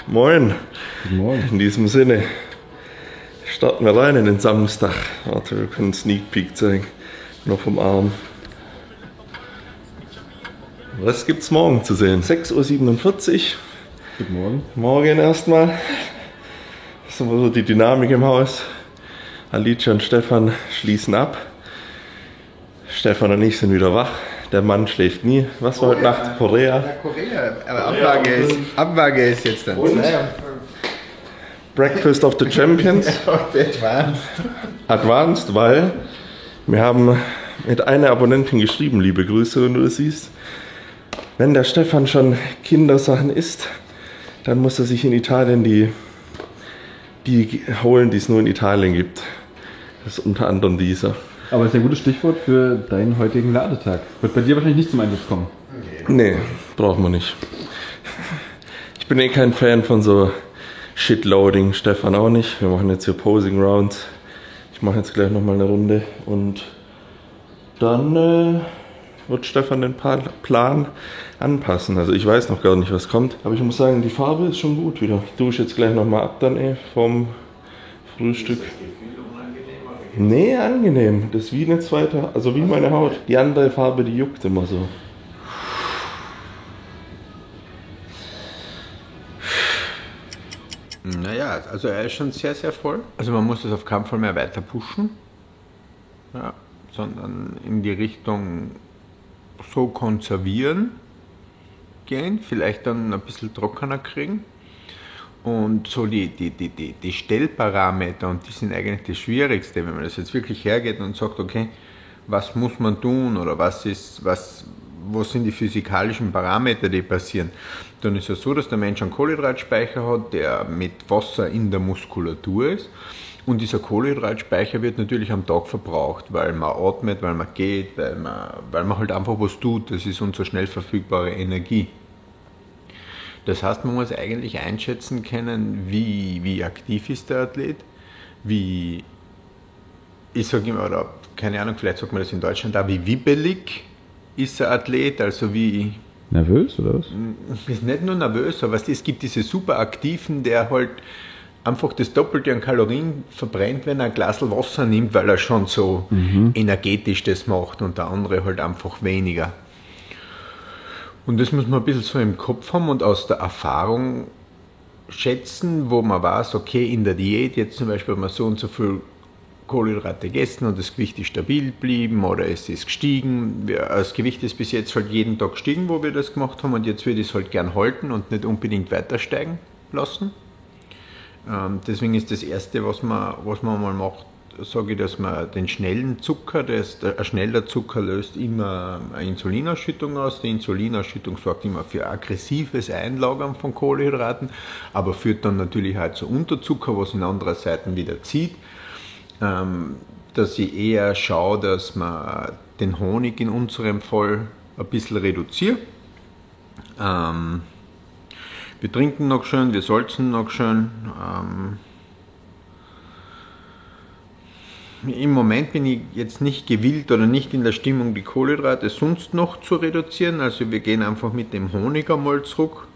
Moin. Guten Morgen. In diesem Sinne starten wir rein in den Samstag. Warte, wir können einen Sneak Peek zeigen. Noch vom Arm. Was gibt's morgen zu sehen? 6:47 Uhr. Guten Morgen. Morgen erstmal. Das ist immer so die Dynamik im Haus. Alicia und Stefan schließen ab. Stefan und ich sind wieder wach. Der Mann schläft nie. Was war heute Nacht? Korea. Ja, Korea. Aber Abwaage ist jetzt dann. Und? Breakfast of the Champions. Advanced. Advanced, weil wir haben mit einer Abonnentin geschrieben, liebe Grüße, wenn du das siehst. Wenn der Stefan schon Kindersachen isst, dann muss er sich in Italien die holen, die es nur in Italien gibt. Das ist unter anderem dieser. Aber das ist ein gutes Stichwort für deinen heutigen Ladetag. Wird bei dir wahrscheinlich nicht zum Einsatz kommen. Nee, braucht man nicht. Ich bin eh kein Fan von so Shitloading, Stefan auch nicht. Wir machen jetzt hier Posing Rounds. Ich mache jetzt gleich nochmal eine Runde und dann wird Stefan den Plan anpassen. Also ich weiß noch gar nicht, was kommt. Aber ich muss sagen, die Farbe ist schon gut wieder. Ich dusche jetzt gleich nochmal ab dann vom Frühstück. Nee, angenehm. Das ist wie eine zweite, also wie meine Haut. Die andere Farbe, die juckt immer so. Naja, also er ist schon sehr, sehr voll. Also man muss es auf keinen Fall mehr weiter pushen. Ja, sondern in die Richtung so konservieren gehen, vielleicht dann ein bisschen trockener kriegen. Und so die Stellparameter, und die sind eigentlich das Schwierigste, wenn man das jetzt wirklich hergeht und sagt, okay, was muss man tun oder was sind die physikalischen Parameter, die passieren, dann ist es so, dass der Mensch einen Kohlenhydratspeicher hat, der mit Wasser in der Muskulatur ist. Und dieser Kohlenhydratspeicher wird natürlich am Tag verbraucht, weil man atmet, weil man geht, weil man halt einfach was tut. Das ist unsere schnell verfügbare Energie. Das heißt, man muss eigentlich einschätzen können, wie aktiv ist der Athlet, ich sage immer, oder keine Ahnung, vielleicht sagt man das in Deutschland auch, wie wibbelig ist der Athlet, also wie... Nervös oder was? Ist nicht nur nervös, aber es gibt diese Superaktiven, der halt einfach das Doppelte an Kalorien verbrennt, wenn er ein Glas Wasser nimmt, weil er schon so energetisch das macht, und der andere halt einfach weniger. Und das muss man ein bisschen so im Kopf haben und aus der Erfahrung schätzen, wo man weiß, okay, in der Diät, jetzt zum Beispiel, hat man so und so viel Kohlenhydrate gegessen und das Gewicht ist stabil geblieben oder es ist gestiegen. Das Gewicht ist bis jetzt halt jeden Tag gestiegen, wo wir das gemacht haben, und jetzt würde ich es halt gern halten und nicht unbedingt weiter steigen lassen. Deswegen ist das Erste, was man mal macht, sage ich, dass man den schnellen Zucker, ein schneller Zucker löst immer eine Insulinausschüttung aus. Die Insulinausschüttung sorgt immer für aggressives Einlagern von Kohlenhydraten, aber führt dann natürlich halt zu Unterzucker, was in anderer Seiten wieder zieht. Dass ich eher schaue, dass man den Honig in unserem Fall ein bisschen reduziert. Wir trinken noch schön, wir salzen noch schön. Im Moment bin ich jetzt nicht gewillt oder nicht in der Stimmung, die Kohlenhydrate sonst noch zu reduzieren. Also wir gehen einfach mit dem Honig einmal zurück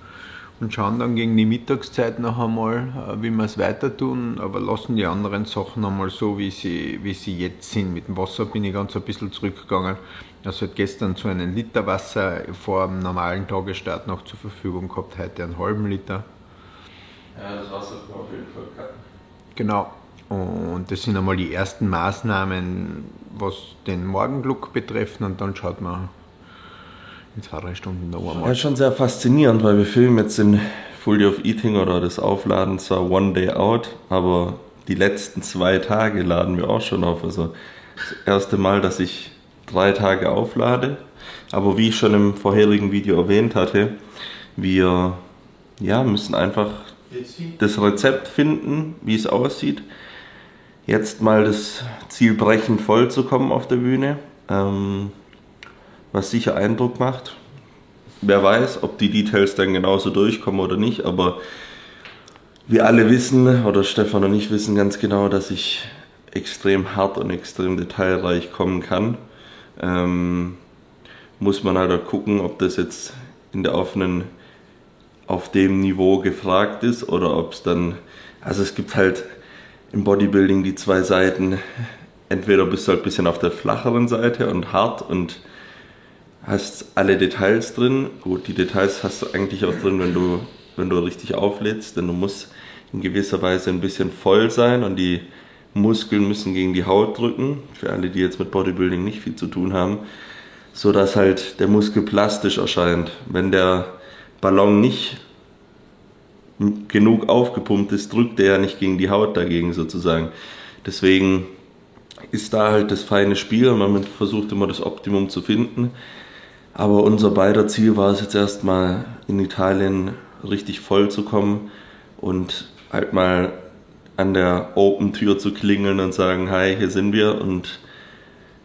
und schauen dann gegen die Mittagszeit noch einmal, wie wir es weiter tun, aber lassen die anderen Sachen einmal so, wie sie jetzt sind. Mit dem Wasser bin ich ganz ein bisschen zurückgegangen. Also hat gestern so einen Liter Wasser vor dem normalen Tagesstart noch zur Verfügung gehabt, heute einen halben Liter. Ja, das Wasser kann man auf jeden Fall cutten. Genau. Und das sind einmal die ersten Maßnahmen, was den Morgenlook betreffen, und dann schaut man in 2-3 Stunden noch einmal. Ja, schon sehr faszinierend, weil wir filmen jetzt in Full Day of Eating oder das Aufladen zwar One Day Out, aber die letzten 2 Tage laden wir auch schon auf. Also das erste Mal, dass ich 3 Tage auflade, aber wie ich schon im vorherigen Video erwähnt hatte, wir müssen einfach das Rezept finden, wie es aussieht. Jetzt mal das Ziel brechend voll zu kommen auf der Bühne, was sicher Eindruck macht. Wer weiß, ob die Details dann genauso durchkommen oder nicht, aber wir alle wissen, oder Stefan und ich wissen ganz genau, dass ich extrem hart und extrem detailreich kommen kann. Muss man halt auch gucken, ob das jetzt in der offenen auf dem Niveau gefragt ist oder ob es dann, also es gibt halt im Bodybuilding die zwei Seiten, entweder bist du halt ein bisschen auf der flacheren Seite und hart und hast alle Details drin. Gut, die Details hast du eigentlich auch drin, wenn du richtig auflädst, denn du musst in gewisser Weise ein bisschen voll sein und die Muskeln müssen gegen die Haut drücken, für alle, die jetzt mit Bodybuilding nicht viel zu tun haben, so dass halt der Muskel plastisch erscheint. Wenn der Ballon nicht genug aufgepumpt ist, drückt der ja nicht gegen die Haut dagegen sozusagen. Deswegen ist da halt das feine Spiel und man versucht immer das Optimum zu finden. Aber unser beider Ziel war es jetzt erstmal in Italien richtig voll zu kommen und halt mal an der Open-Tür zu klingeln und sagen, hi, hier sind wir und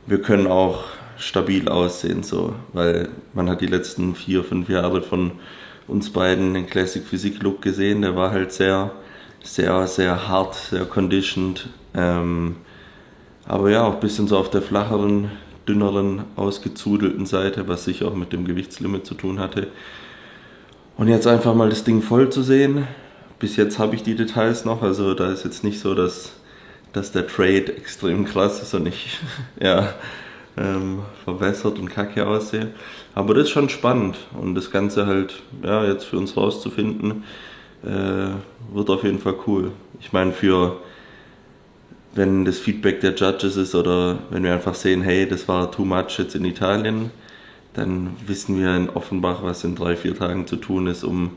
wir können auch stabil aussehen, so, weil man hat die letzten 4-5 Jahre von uns beiden den Classic Physik Look gesehen, der war halt sehr, sehr, sehr hart, sehr conditioned, aber ja, auch ein bisschen so auf der flacheren, dünneren, ausgezudelten Seite, was sicher auch mit dem Gewichtslimit zu tun hatte. Und jetzt einfach mal das Ding voll zu sehen. Bis jetzt habe ich die Details noch, also da ist jetzt nicht so, dass der Trade extrem krass ist und ich ja, verwässert und kacke aussehe. Aber das ist schon spannend und das Ganze halt ja, jetzt für uns rauszufinden, wird auf jeden Fall cool. Ich meine, wenn das Feedback der Judges ist oder wenn wir einfach sehen, hey, das war too much jetzt in Italien, dann wissen wir in Offenbach, was in 3-4 Tagen zu tun ist, um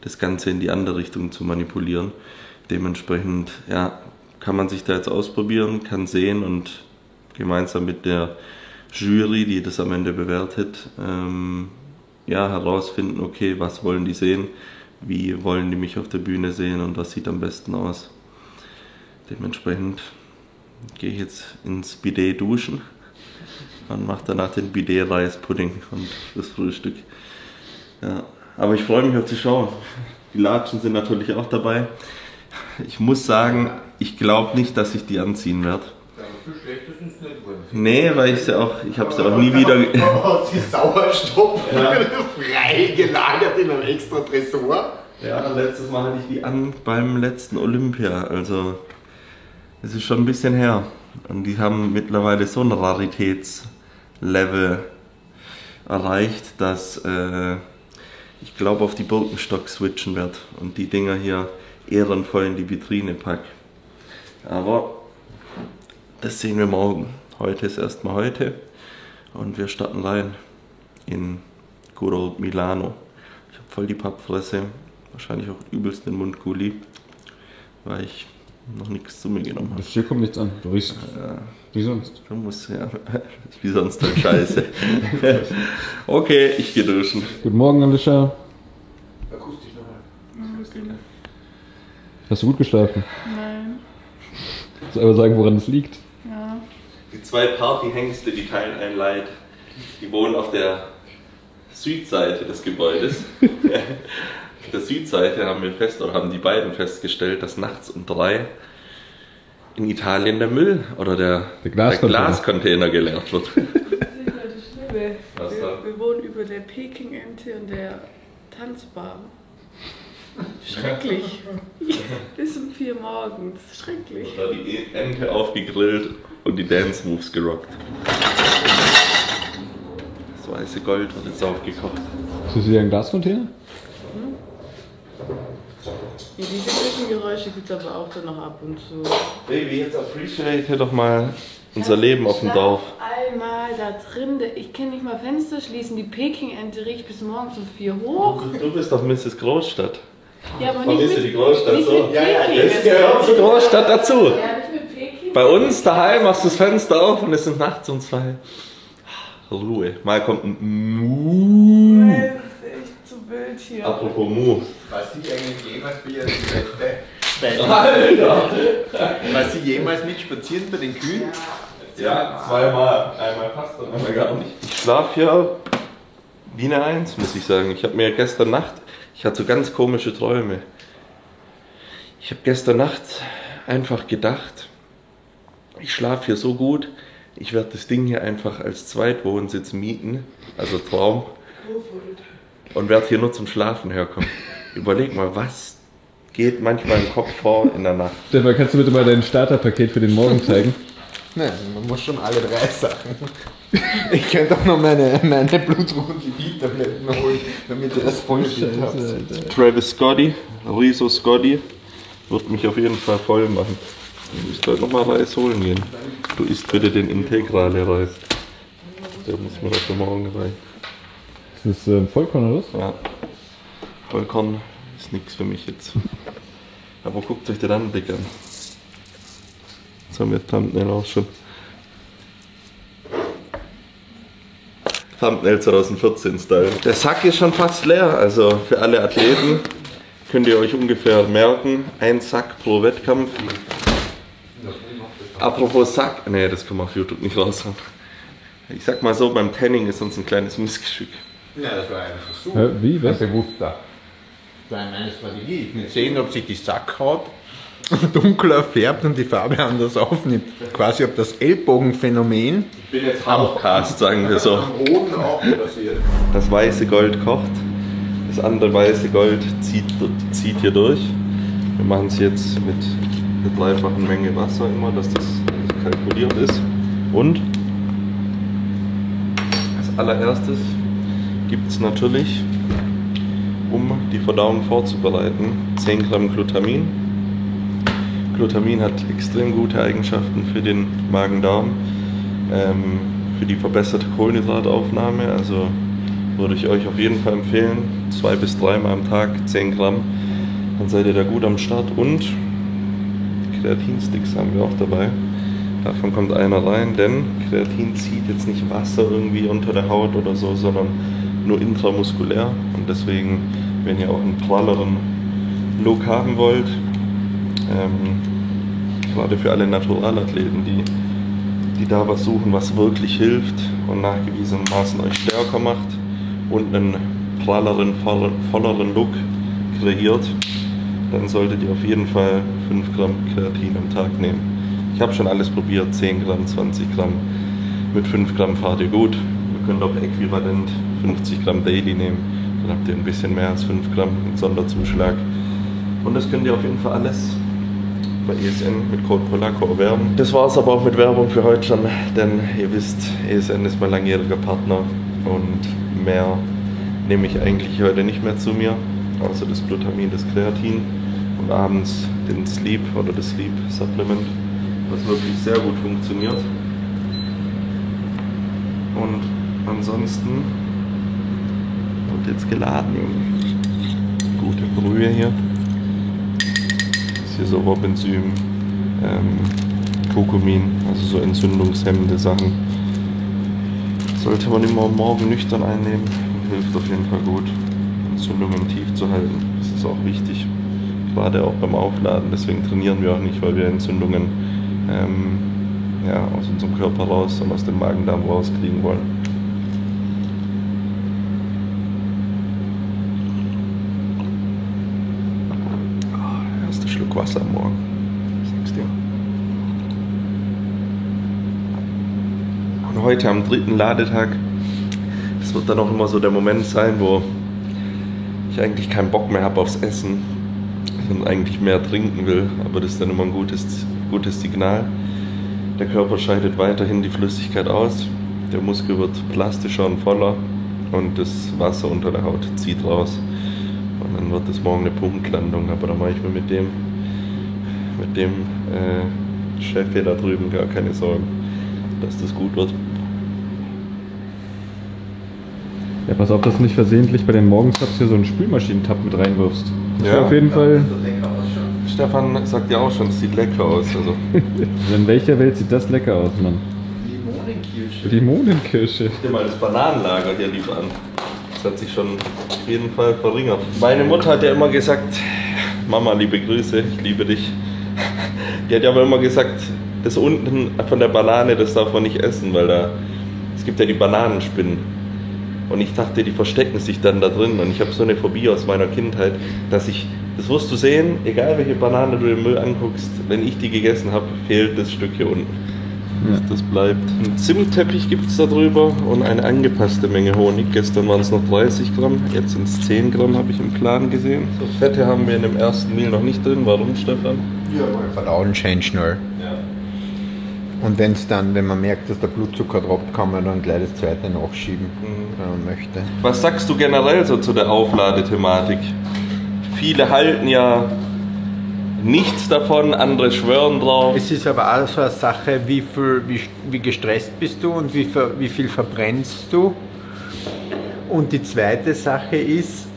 das Ganze in die andere Richtung zu manipulieren. Dementsprechend ja, kann man sich da jetzt ausprobieren, kann sehen und gemeinsam mit der Jury, die das am Ende bewertet, ja, herausfinden, okay, was wollen die sehen, wie wollen die mich auf der Bühne sehen und was sieht am besten aus. Dementsprechend gehe ich jetzt ins Bidet duschen und mache danach den Bidet-Reispudding und das Frühstück. Ja. Aber ich freue mich auf die Show. Die Latschen sind natürlich auch dabei. Ich muss sagen, ich glaube nicht, dass ich die anziehen werde. Ja, viel schlechter sind es nicht geworden. Nee, weil ich habe sie auch nie wieder... Man hat sie Sauerstoff frei gelagert in einem extra Tresor. Ja, letztes Mal hatte ich die an beim letzten Olympia, also es ist schon ein bisschen her. Und die haben mittlerweile so ein Raritätslevel erreicht, dass ich glaube auf die Birkenstock switchen werde und die Dinger hier ehrenvoll in die Vitrine pack. Aber das sehen wir morgen. Heute ist erstmal heute und wir starten rein in Good Old Milano. Ich habe voll die Pappfresse, wahrscheinlich auch übelst den Mundgulli, weil ich noch nichts zu mir genommen habe. Hier kommt nichts an, du riechst wie sonst. Du musst ja, wie sonst halt scheiße. Okay, ich gehe duschen. Guten Morgen, Alicia. Akustisch nochmal. Hast du gut geschlafen? Nein. Soll ich aber sagen, woran es liegt? Ja. Die zwei Partyhengste, die teilen ein Leid. Die wohnen auf der Südseite des Gebäudes. Auf der Südseite haben die beiden festgestellt, dass nachts um 3 in Italien der Müll oder der Glascontainer geleert wird. Das ist nicht mal das Schlimme. Was da? Wir wohnen über der Peking-Ente und der Tanzbar. Schrecklich. Bis um 4 morgens. Schrecklich. Da die Ente aufgegrillt und die Dance Moves gerockt. Das weiße Gold wird jetzt aufgekocht. Ist das wieder ein Glascontainer? Ja, diese Küchengeräusche gibt es aber auch dann noch ab und zu. Baby, jetzt appreciate doch mal unser Leben auf dem Dorf. Einmal da drin, ich kann nicht mal Fenster schließen, die Peking-Ente riecht bis morgens um 4 hoch. Du bist doch Mrs. Großstadt. Ja, aber Vermisst nicht du mit, die Großstadt nicht so? mit Peking. Das gehört zur Großstadt dazu. Ja, nicht mit Peking. Bei uns daheim machst du das Fenster auf und es sind nachts um 2. Ruhe. Mal kommt ein Mu. Das ist echt zu wild hier. Apropos Mu. Was Sie eigentlich jemals bei Ihren Beste? Alter! Was Sie jemals mit spazieren bei den Kühen? Ja, zweimal. Einmal fast und einmal gar nicht. Ich schlafe hier wie eine Eins, muss ich sagen. Ich habe mir gestern Nacht, ich hatte so ganz komische Träume. Ich habe gestern Nacht einfach gedacht, ich schlafe hier so gut, ich werde das Ding hier einfach als Zweitwohnsitz mieten, also Traum, und werde hier nur zum Schlafen herkommen. Überleg mal, was geht manchmal im Kopf vor in der Nacht. Stefan, kannst du bitte mal dein Starterpaket für den Morgen zeigen? Nein, man muss schon alle 3 Sachen. Ich könnte auch noch meine Bluthochdruck-Tabletten holen, damit ihr das voll habt. Travis Scotty, Riso Scotty, wird mich auf jeden Fall voll machen. Du musst halt nochmal Reis holen gehen. Du isst bitte den integrale Reis. Der muss mir doch für morgen rein. Ist das Vollkorn oder was? Ja. Vollkorn ist nichts für mich jetzt. Aber guckt euch den Anblick an. Jetzt haben wir Thumbnail auch schon. Thumbnail 2014 Style. Der Sack ist schon fast leer, also für alle Athleten könnt ihr euch ungefähr merken, ein Sack pro Wettkampf. Apropos Sack, nee, das kann man auf YouTube nicht raushauen. Ich sag mal so, beim Tanning ist uns ein kleines Missgeschick. Ja, das war ein Versuch. Wie? Was? Bewusster. Das war meine Strategie. Ich will sehen, ob sich die Sackhaut dunkler färbt und die Farbe anders aufnimmt. Quasi ob das Ellbogenphänomen Ich bin jetzt Halfcast, sagen wir so. am Hoden auch passiert. Das weiße Gold kocht, das andere weiße Gold zieht hier durch. Wir machen es jetzt mit einer 3-fachen Menge Wasser immer, dass das kalkuliert ist. Und als allererstes gibt es natürlich, um die Verdauung vorzubereiten, 10 Gramm Glutamin. Glutamin hat extrem gute Eigenschaften für den Magen-Darm, für die verbesserte Kohlenhydrataufnahme. Also würde ich euch auf jeden Fall empfehlen, 2 bis 3 Mal am Tag 10 Gramm, dann seid ihr da gut am Start. Und Kreatinsticks haben wir auch dabei. Davon kommt einer rein, denn Kreatin zieht jetzt nicht Wasser irgendwie unter der Haut oder so, sondern nur intramuskulär. Und deswegen, wenn ihr auch einen pralleren Look haben wollt, gerade für alle Naturalathleten, die da was suchen, was wirklich hilft und nachgewiesenermaßen euch stärker macht und einen pralleren, volleren Look kreiert, dann solltet ihr auf jeden Fall 5 Gramm Kreatin am Tag nehmen. Ich habe schon alles probiert, 10 Gramm, 20 Gramm, mit 5 Gramm fahrt ihr gut. Ihr könnt auch äquivalent 50 Gramm Daily nehmen, dann habt ihr ein bisschen mehr als 5 Gramm Sonderzuschlag. Und das könnt ihr auf jeden Fall alles bei ESN mit Code Polacco erwerben. Das war es aber auch mit Werbung für heute schon, denn ihr wisst, ESN ist mein langjähriger Partner und mehr nehme ich eigentlich heute nicht mehr zu mir, außer das Glutamin, das Kreatin und abends den Sleep oder das Sleep Supplement, was wirklich sehr gut funktioniert. Und ansonsten wird jetzt geladen. Gute Brühe hier. Hier so Robenzym, Kurkumin, also so entzündungshemmende Sachen. Sollte man immer morgen nüchtern einnehmen, hilft auf jeden Fall gut, Entzündungen tief zu halten. Das ist auch wichtig, gerade auch beim Aufladen. Deswegen trainieren wir auch nicht, weil wir Entzündungen aus unserem Körper raus und aus dem Magen-Darm rauskriegen wollen. Schluck Wasser am Morgen, sag's dir. Und heute am 3. Ladetag, das wird dann auch immer so der Moment sein, wo ich eigentlich keinen Bock mehr habe aufs Essen und eigentlich mehr trinken will, aber das ist dann immer ein gutes Signal. Der Körper scheidet weiterhin die Flüssigkeit aus, der Muskel wird plastischer und voller und das Wasser unter der Haut zieht raus. Und dann wird das morgen eine Punktlandung, aber da mache ich mir mit dem Chef hier da drüben gar keine Sorgen, dass das gut wird. Ja, pass auf, dass du nicht versehentlich bei den Morgenstabs hier so einen Spülmaschinentab mit reinwirfst. Das Ja, auf jeden Fall. Stefan sagt ja auch schon, es sieht lecker aus. Also. In welcher Welt sieht das lecker aus, Mann? Limonenkirsche. Limonenkirsche. Guck dir mal das Bananenlager hier lieber an. Das hat sich schon auf jeden Fall verringert. Meine Mutter hat ja immer gesagt, Mama, liebe Grüße, ich liebe dich. Die hat ja aber immer gesagt, das unten von der Banane, das darf man nicht essen, weil es gibt ja die Bananenspinnen. Und ich dachte, die verstecken sich dann da drin. Und ich habe so eine Phobie aus meiner Kindheit, das wirst du sehen, egal welche Banane du im Müll anguckst, wenn ich die gegessen habe, fehlt das Stück hier unten. dass das bleibt. Einen Zimtteppich gibt es da drüber und eine angepasste Menge Honig. Gestern waren es noch 30 Gramm, jetzt sind es 10 Gramm, habe ich im Plan gesehen. So Fette haben wir in dem ersten Mehl noch nicht drin. Warum, Stefan? Ja, weil verdauen schön schnell. Ja. Und wenn man merkt, dass der Blutzucker droppt, kann man dann gleich das zweite nachschieben, wenn man möchte. Was sagst du generell so zu der Aufladethematik? Viele halten ja nichts davon, andere schwören drauf. Es ist aber auch so eine Sache, wie gestresst bist du und wie viel verbrennst du. Und die zweite Sache ist,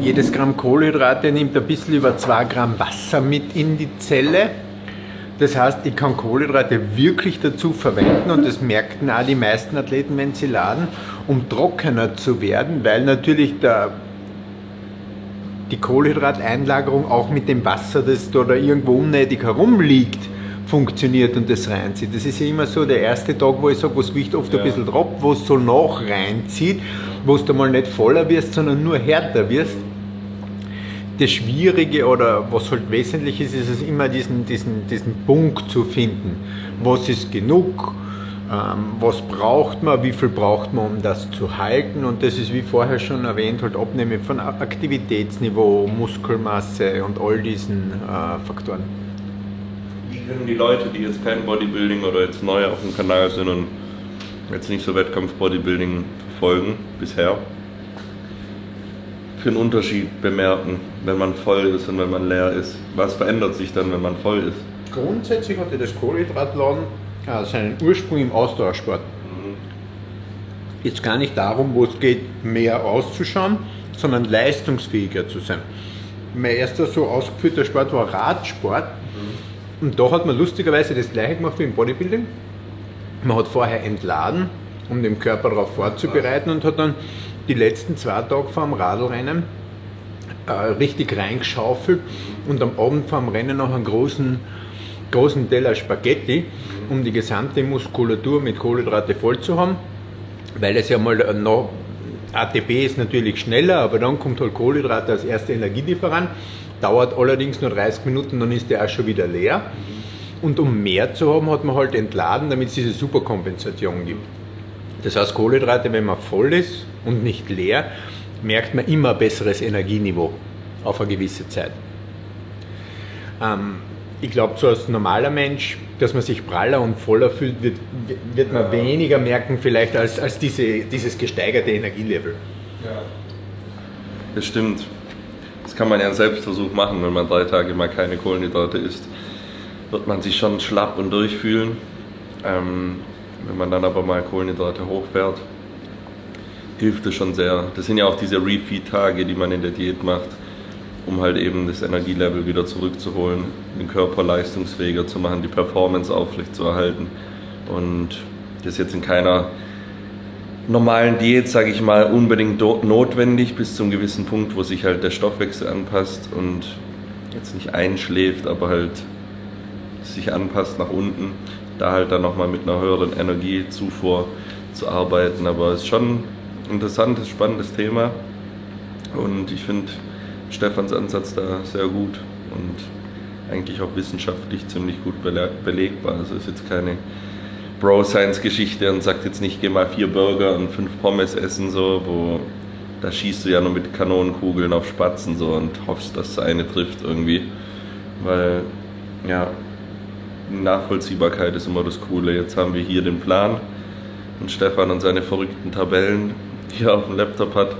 jedes Gramm Kohlenhydrate nimmt ein bisschen über 2 Gramm Wasser mit in die Zelle. Das heißt, ich kann Kohlenhydrate wirklich dazu verwenden und das merkten auch die meisten Athleten, wenn sie laden, um trockener zu werden, weil natürlich die Kohlenhydrateinlagerung auch mit dem Wasser, das da irgendwo unnötig herumliegt, funktioniert und das reinzieht. Das ist ja immer so der erste Tag, wo ich sage, wo das Gewicht oft ein bisschen droppt, wo es so nach reinzieht, wo du mal nicht voller wirst, sondern nur härter wirst. Das Schwierige oder was halt wesentlich ist, ist es immer diesen Punkt zu finden. Was ist genug? Was braucht man? Wie viel braucht man, um das zu halten? Und das ist, wie vorher schon erwähnt, halt Abnehmen von Aktivitätsniveau, Muskelmasse und all diesen Faktoren. Wie können die Leute, die jetzt kein Bodybuilding oder jetzt neu auf dem Kanal sind und jetzt nicht so Wettkampf-Bodybuilding verfolgen bisher, für einen Unterschied bemerken, wenn man voll ist und wenn man leer ist? Was verändert sich dann, wenn man voll ist? Grundsätzlich hatte das Kohlenhydratladen seinen Ursprung im Ausdauersport. Jetzt gar nicht darum, wo es geht, mehr auszuschauen, sondern leistungsfähiger zu sein. Mein erster so ausgeführter Sport war Radsport. Und da hat man lustigerweise das gleiche gemacht wie im Bodybuilding. Man hat vorher entladen, um den Körper darauf vorzubereiten und hat dann die letzten 2 Tage vor dem Radlrennen richtig reingeschaufelt und am Abend vor dem Rennen noch einen großen Teller Spaghetti, um die gesamte Muskulatur mit Kohlenhydrate voll zu haben, weil es ja mal noch, ATP ist natürlich schneller, aber dann kommt halt Kohlenhydrate als erster Energielieferant, dauert allerdings nur 30 Minuten, dann ist der auch schon wieder leer. Und um mehr zu haben, hat man halt entladen, damit es diese Superkompensation gibt. Das heißt, Kohlenhydrate, wenn man voll ist und nicht leer, merkt man immer ein besseres Energieniveau auf eine gewisse Zeit. Ich glaube, so als normaler Mensch, dass man sich praller und voller fühlt, wird man weniger merken vielleicht als dieses gesteigerte Energielevel. Ja. Das stimmt. Das kann man ja einen Selbstversuch machen, wenn man 3 Tage mal keine Kohlenhydrate isst. Wird man sich schon schlapp und durchfühlen. Wenn man dann aber mal Kohlenhydrate hochfährt, hilft es schon sehr. Das sind ja auch diese Refeed-Tage, die man in der Diät macht, um halt eben das Energielevel wieder zurückzuholen, den Körper leistungsfähiger zu machen, die Performance aufrechtzuerhalten. Und das ist jetzt in keiner normalen Diät, sage ich mal, unbedingt notwendig bis zum gewissen Punkt, wo sich halt der Stoffwechsel anpasst und jetzt nicht einschläft, aber halt sich anpasst nach unten, da halt dann nochmal mit einer höheren Energiezufuhr zu arbeiten. Aber es ist schon ein interessantes, spannendes Thema und ich finde Stefans Ansatz da sehr gut und eigentlich auch wissenschaftlich ziemlich gut belegbar. Also ist jetzt keine Bro-Science-Geschichte und sagt jetzt nicht, geh mal 4 Burger und 5 Pommes essen, so, wo da schießt du ja nur mit Kanonenkugeln auf Spatzen so und hoffst, dass der eine trifft irgendwie. Weil, ja, Nachvollziehbarkeit ist immer das Coole. Jetzt haben wir hier den Plan und Stefan und seine verrückten Tabellen, die er auf dem Laptop hat.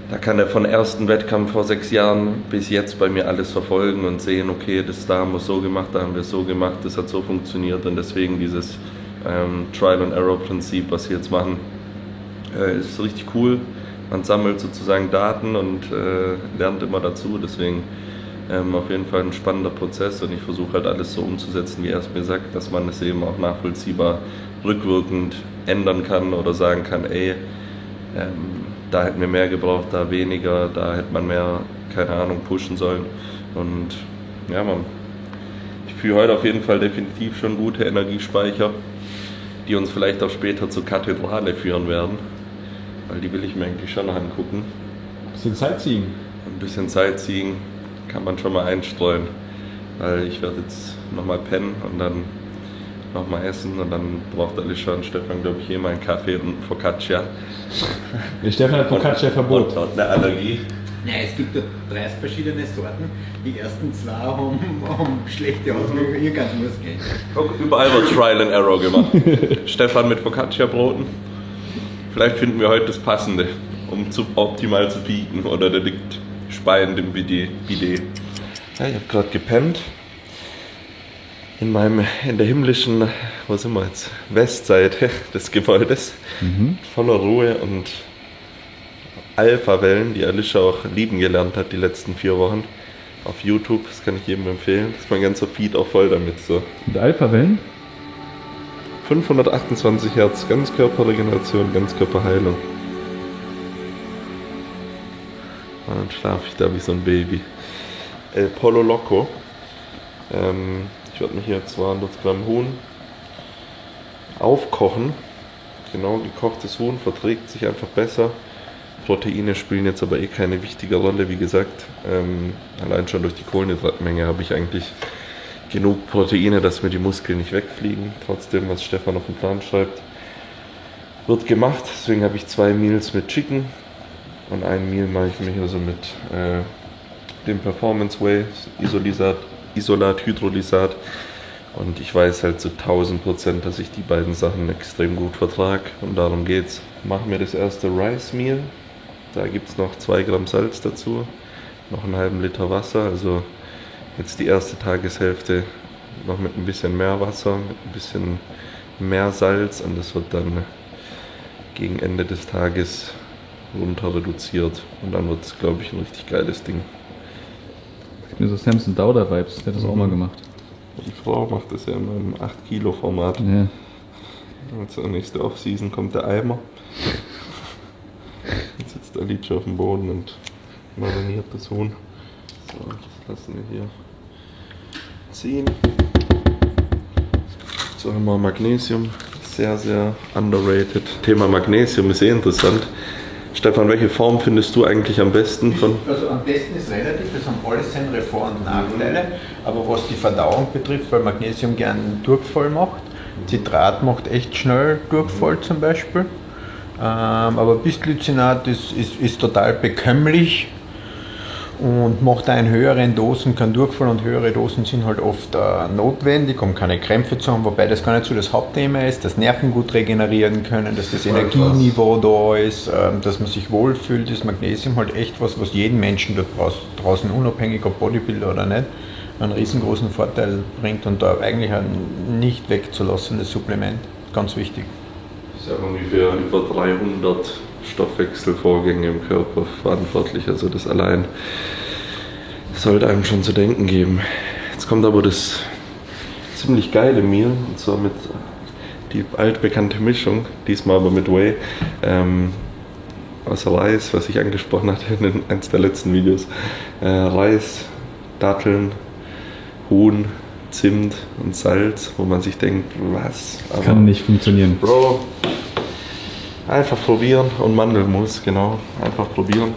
Da kann er von ersten Wettkampf vor 6 Jahren bis jetzt bei mir alles verfolgen und sehen, okay, da haben wir so gemacht, da haben wir es so gemacht, das hat so funktioniert und deswegen dieses Trial-and-Error-Prinzip, was wir jetzt machen, ist richtig cool. Man sammelt sozusagen Daten und lernt immer dazu, deswegen auf jeden Fall ein spannender Prozess und ich versuche halt alles so umzusetzen, wie er es mir sagt, dass man es eben auch nachvollziehbar rückwirkend ändern kann oder sagen kann, ey, da hätten wir mehr gebraucht, da weniger, da hätte man mehr, keine Ahnung, pushen sollen. Und ja, ich fühle heute auf jeden Fall definitiv schon gute Energiespeicher, die uns vielleicht auch später zur Kathedrale führen werden, weil die will ich mir eigentlich schon angucken. Bisschen Sightseeing. Ein bisschen Sightseeing kann man schon mal einstreuen, weil ich werde jetzt nochmal pennen und dann nochmal essen und dann braucht Alicia und Stefan, glaube ich, immer einen Kaffee und einen Focaccia. Der Stefan hat Focaccia Verbot. Und eine Allergie. Ja, es gibt da 30 verschiedene Sorten. Die ersten 2 haben schlechte Auswirkungen. Hier ganz muss gehen. Überall wird Trial and Error gemacht. Stefan mit Focaccia-Broten. Vielleicht finden wir heute das Passende, um optimal zu pieken. Oder der liegt speiend im Bidet. Ja, ich habe gerade gepennt. In der himmlischen, wo sind wir jetzt? Westseite des Gebäudes. Voller Ruhe und Alpha-Wellen, die Alicia auch lieben gelernt hat die letzten 4 Wochen. Auf YouTube, das kann ich jedem empfehlen. Das ist mein ganzer Feed auch voll damit. So. Und Alpha-Wellen? 528 Hertz, Ganzkörperregeneration, Ganzkörperheilung. Und dann schlafe ich da wie so ein Baby. El Pollo Loco. Ich werde mir hier 200 Gramm Huhn aufkochen. Genau, gekochtes Huhn verträgt sich einfach besser. Proteine spielen jetzt aber eh keine wichtige Rolle, wie gesagt. Allein schon durch die Kohlenhydratmenge habe ich eigentlich genug Proteine, dass mir die Muskeln nicht wegfliegen. Trotzdem, was Stefan auf dem Plan schreibt, wird gemacht. Deswegen habe ich 2 Meals mit Chicken und ein Meal mache ich mir hier so mit dem Performance Whey, Isolat, Hydrolysat. Und ich weiß halt zu 1000%, dass ich die beiden Sachen extrem gut vertrage. Und darum geht's. Machen wir das erste Rice Meal. Da gibt es noch 2 Gramm Salz dazu, noch einen halben Liter Wasser. Also jetzt die erste Tageshälfte noch mit ein bisschen mehr Wasser, mit ein bisschen mehr Salz. Und das wird dann gegen Ende des Tages runter reduziert. Und dann wird es, glaube ich, ein richtig geiles Ding. Es gibt mir so Samson Dauder-Vibes, der hat das auch mal gemacht. Die Frau macht das ja in meinem 8-Kilo-Format. Ja. Jetzt nächste Off-Season kommt der Eimer. Jetzt sitzt Alicia auf dem Boden und mariniert das Huhn. So, das lassen wir hier ziehen. So haben wir Magnesium. Sehr, sehr underrated. Thema Magnesium ist sehr interessant. Stefan, welche Form findest du eigentlich am besten? Also am besten ist relativ, es haben alles seine Vor- und Nachteile, aber was die Verdauung betrifft, weil Magnesium gern Durchfall macht, Citrat macht echt schnell Durchfall zum Beispiel, aber Bisglycinat ist total bekömmlich und macht auch in höheren Dosen keinen Durchfall und höhere Dosen sind halt oft notwendig, um keine Krämpfe zu haben, wobei das gar nicht so das Hauptthema ist, dass Nerven gut regenerieren können, dass das Energieniveau da ist, dass man sich wohlfühlt, ist Magnesium halt echt was jeden Menschen da draußen, unabhängig ob Bodybuilder oder nicht, einen riesengroßen Vorteil bringt und da eigentlich ein nicht wegzulassendes Supplement, ganz wichtig. Das ist ja ungefähr über 300 Stoffwechselvorgänge im Körper verantwortlich, also das allein sollte einem schon zu denken geben. Jetzt kommt aber das ziemlich geile Meal, und zwar mit die altbekannte Mischung, diesmal aber mit Whey, aus Reis, was ich angesprochen hatte in eines der letzten Videos. Reis, Datteln, Huhn, Zimt und Salz, wo man sich denkt, was? Das kann nicht funktionieren. Bro, einfach probieren und Mandelmus, genau. Einfach probieren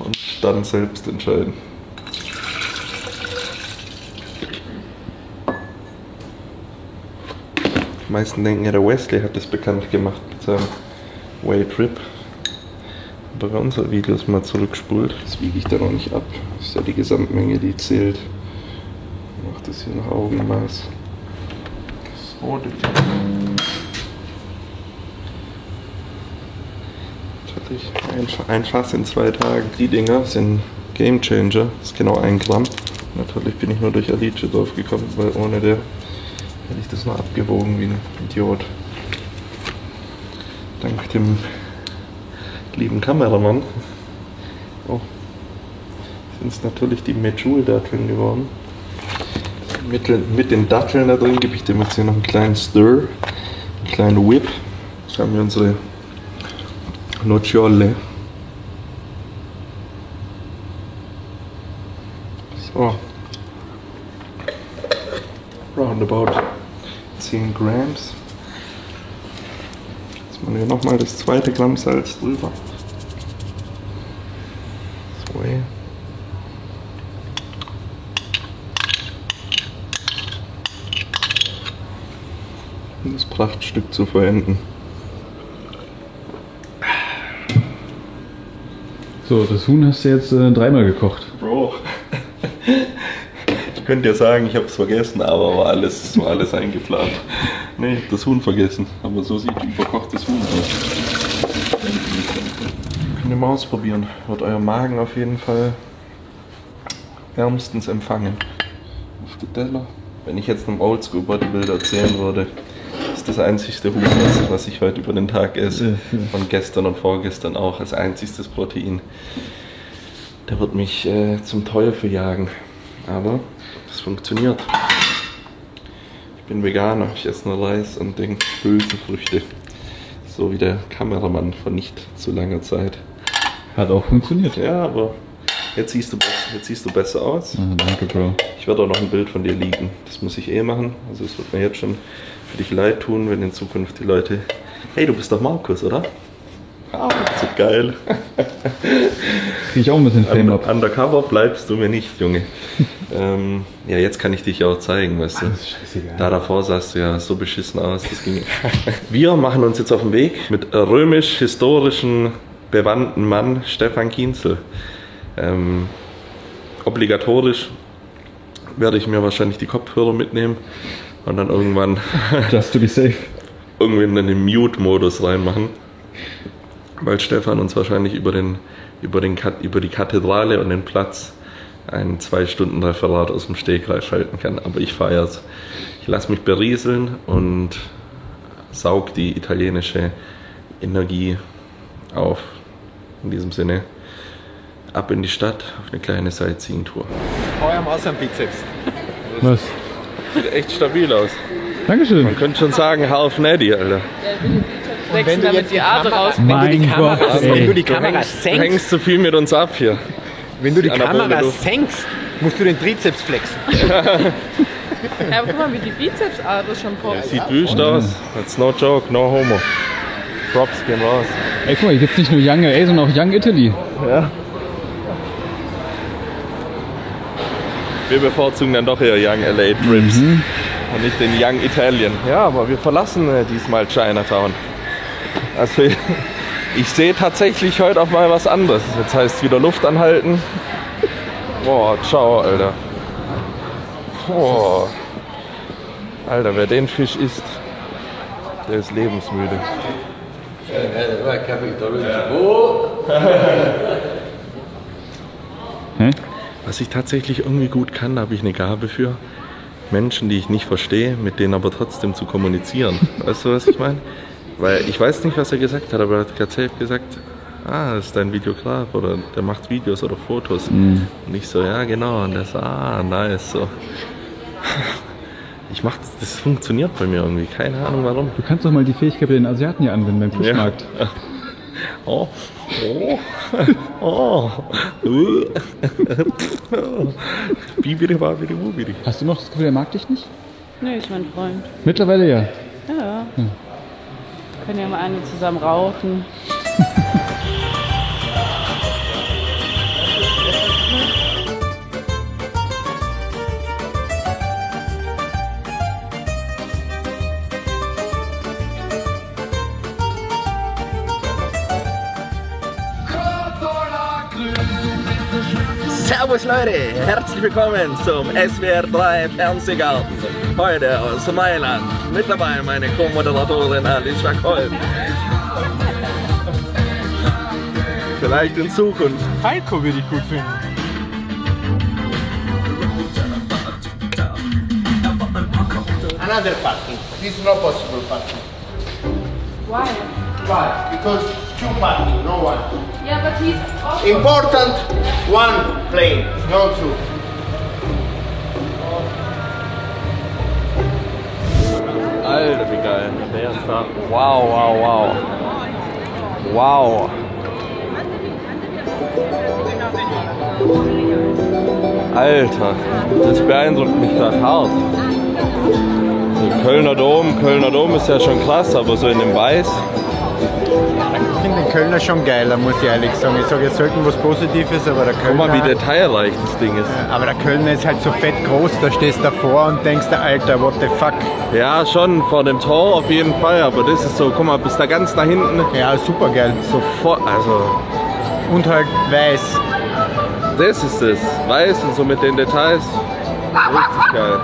und dann selbst entscheiden. Die meisten denken ja, der Wesley hat das bekannt gemacht mit seinem Whey Trip. Aber bei unseren Videos mal zurückspult, das wiege ich da noch nicht ab. Das ist ja die Gesamtmenge, die zählt. Ich mache das hier nach Augenmaß. So, ein Fass in 2 Tagen. Die Dinger sind Game Changer. Das ist genau 1 Gramm. Natürlich bin ich nur durch Alicia drauf gekommen, weil ohne der hätte ich das noch abgewogen wie ein Idiot. Dank dem lieben Kameramann. Oh, sind es natürlich die Medjool-Datteln geworden. Mit den Datteln da drin gebe ich dem jetzt hier noch einen kleinen Stir, einen kleinen Whip. Jetzt haben wir unsere Nocciole. So. Roundabout 10 Grams. Jetzt machen wir nochmal das 2. Gramm Salz drüber. So. dieses Prachtstück zu verenden. So, das Huhn hast du jetzt 3-mal gekocht. Bro, ich könnte ja sagen, ich habe es vergessen, aber war alles eingeplant. Nee, ich hab das Huhn vergessen, aber so sieht überkochtes Huhn aus. Könnt ihr mal ausprobieren, wird euer Magen auf jeden Fall wärmstens empfangen. Auf den Teller. Wenn ich jetzt einem Oldschool-Bodybuilder erzählen würde, ist das einzigste Huhn, was ich heute über den Tag esse, von gestern und vorgestern auch, als einzigstes Protein. Der wird mich zum Teufel jagen. Aber das funktioniert. Ich bin Veganer, ich esse nur Reis und denke Hülsenfrüchte. So wie der Kameramann von nicht zu langer Zeit. Hat auch funktioniert. Ja, aber jetzt siehst du besser aus. Ah, danke, Bro. Ich werde auch noch ein Bild von dir liegen. Das muss ich machen. Also es wird mir jetzt schon für dich leid tun, wenn in Zukunft die Leute... Hey, du bist doch Markus, oder? Ah, das ist geil. Krieg ich auch ein bisschen Fame ab. Undercover bleibst du mir nicht, Junge. Ja, jetzt kann ich dich auch zeigen, weißt du. Das ist scheißegal. Da davor sahst du ja so beschissen aus. Das ging. Wir machen uns jetzt auf den Weg mit römisch-historischen, bewandten Mann Stefan Kienzel. Obligatorisch werde ich mir wahrscheinlich die Kopfhörer mitnehmen und dann irgendwann Just to be safe. irgendwie in den Mute-Modus reinmachen, weil Stefan uns wahrscheinlich über die Kathedrale und den Platz ein 2-Stunden-Referat aus dem Stegreif halten kann. Aber ich feier's. Ich lasse mich berieseln und saug die italienische Energie auf. In diesem Sinne, ab in die Stadt auf eine kleine Sightseeing-Tour. Hau am Aus am Bizeps. Was? Sieht echt stabil aus. Dankeschön. Man könnte schon sagen, half natty, Alter. Und wenn du jetzt die Ader raus. Mein Gott, wenn du die Du Kamera hängst senkst, zu viel mit uns ab hier. wenn du die Anabole Kamera Luft. senkst, musst du den Trizeps flexen. Ja, aber guck mal, wie die Bizeps-Ader schon kommt. Sieht wüst aus. That's no joke, no homo. Props gehen raus. Ey, guck mal, hier gibt's nicht nur Young LA, sondern auch Young Italy. Ja. Wir bevorzugen dann doch eher Young LA Trips und nicht den Young Italian. Ja, aber wir verlassen diesmal Chinatown. Also ich sehe tatsächlich heute auch mal was anderes. Jetzt heißt es wieder Luft anhalten. Boah, ciao, Alter. Boah. Alter, wer den Fisch isst, der ist lebensmüde. Hä? Was ich tatsächlich irgendwie gut kann, da habe ich eine Gabe für. Menschen, die ich nicht verstehe, mit denen aber trotzdem zu kommunizieren. Weißt du, was ich meine? Weil ich weiß nicht, was er gesagt hat, aber er hat gerade selbst gesagt, das ist dein Videograf oder der macht Videos oder Fotos. Und ich so, ja genau. Und der so, nice. So. Ich mach das funktioniert bei mir irgendwie, keine Ahnung warum. Du kannst doch mal die Fähigkeit bei den Asiaten hier anwenden beim Fischmarkt. Ja. Bibidi. Hast du noch das Gefühl, er mag dich nicht? Nee, ist mein Freund. Mittlerweile ja. Ja. Können ja mal eine zusammen rauchen. Servus Leute, herzlich willkommen zum SWR3 Fernsehgarten. Heute aus Mailand. Mit dabei meine Co-Moderatorin Alicia Kolb. Vielleicht in Zukunft. Falco würde ich gut finden. Another parking. This is not possible parking. Why? Why? Because two parking, no one. Yeah, but he's also... Important, one plane, no two. Alter, wie geil. Der ist da. Wow. Wow. Alter, das beeindruckt mich gerade hart. Der Kölner Dom ist ja schon krass, aber so in dem Weiß. finde den Kölner schon geiler, muss ich ehrlich sagen. Ich sage jetzt selten was Positives, aber der Guck Kölner... mal, wie detailreich das Ding ist. Aber der Kölner ist halt so fett groß, da stehst du davor und denkst, Alter, what the fuck. Ja, schon vor dem Tor auf jeden Fall, aber das ist so, guck mal, bis da ganz nach hinten. Ja, super geil. Sofort, also, Und halt weiß. das ist es. Weiß und so mit den Details. Richtig geil.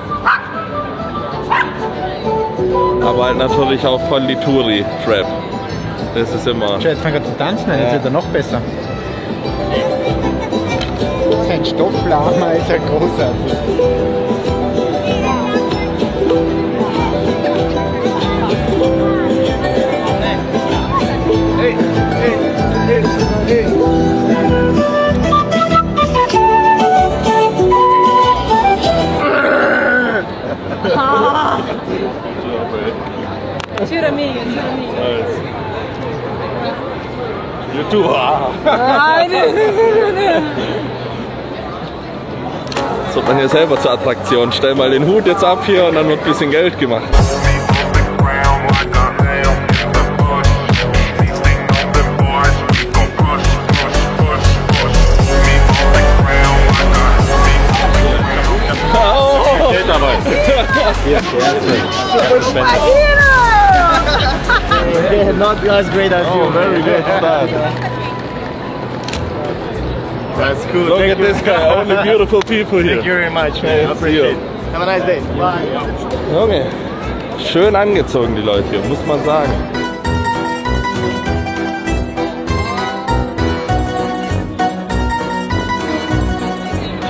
Aber halt natürlich auch voll die Touri-Trap. Das ist immer. Schau, jetzt fängt er zu tanzen, jetzt wird er noch besser. Sein Stofflama ist halt großartig. Hey, hey, hey, hey. Tira amiga. YouTube. Das wird man hier selber zur Attraktion. Stell mal den Hut jetzt ab hier und dann wird ein bisschen Geld gemacht. Not as great as you. Very good start. That's cool. Look at this guy, only beautiful people here. Thank you very much, man. I appreciate it. Have a nice day. Bye. Junge, schön angezogen die Leute hier, muss man sagen.